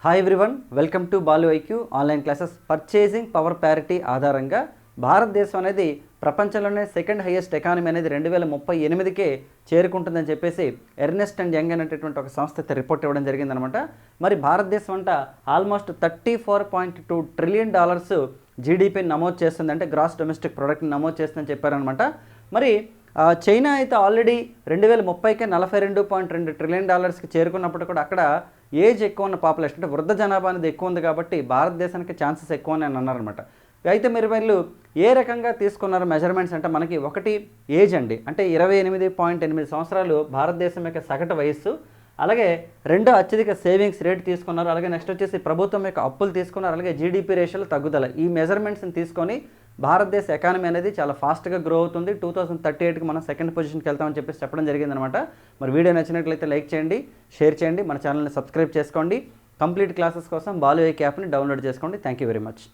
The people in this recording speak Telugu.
Hi everyone, welcome to Balu IQ online classes. Purchasing power parity ఆధారంగా భారతదేశం అనేది ప్రపంచంలోనే సెకండ్ హైయెస్ట్ ఎకానమీ అనేది 2038కే చేరుకుంటుందని చెప్పేసి ఎర్నెస్ట్ అండ్ యంగ్ అనేటటువంటి ఒక సంస్థ అయితే రిపోర్ట్ ఇవ్వడం జరిగిందనమాట. మరి భారతదేశం అంట ఆల్మోస్ట్ $34.2 ట్రిలియన్ జీడీపీని నమోదు చేస్తుంది, అంటే గ్రాస్ డొమెస్టిక్ ప్రొడక్ట్ని నమోదు చేస్తుందని చెప్పారనమాట. మరి చైనా అయితే ఆల్రెడీ 2030కే $42.2 ట్రిలియన్ చేరుకున్నప్పుడు కూడా అక్కడ ఏజ్ ఎక్కువ ఉన్న పాపులేషన్, అంటే వృద్ధ జనాభా అనేది ఎక్కువ ఉంది కాబట్టి భారతదేశానికి ఛాన్సెస్ ఎక్కువ అని అన్నారనమాట. అయితే వీళ్ళు ఏ రకంగా తీసుకున్నారు మెజర్మెంట్స్ అంటే మనకి ఒకటి ఏజ్ అండి, అంటే 28.8 సంవత్సరాలు భారతదేశం యొక్క సగటు వయస్సు. అలాగే రెండో అత్యధిక సేవింగ్స్ రేట్ తీసుకున్నారు. అలాగే నెక్స్ట్ వచ్చేసి ప్రభుత్వం యొక్క అప్పులు తీసుకున్నారు. అలాగే జీడీపీ రేషియోలో తగ్గుదల. ఈ మెజర్మెంట్స్ని తీసుకొని భారతదేశ ఎకానమీ అనేది చాలా ఫాస్ట్గా గ్రో అవుతుంది. 2038కి మనం సెకండ్ పొజిషన్కి వెళ్తామని చెప్పేసి చెప్పడం జరిగిందనమాట. మరి వీడియో నచ్చినట్లయితే లైక్ చేయండి, షేర్ చేయండి, మన ఛానల్ని సబ్స్క్రైబ్ చేసుకోండి. కంప్లీట్ క్లాసెస్ కోసం బాలు ఐక్యూ యాప్ని డౌన్లోడ్ చేసుకోండి. Thank you very much.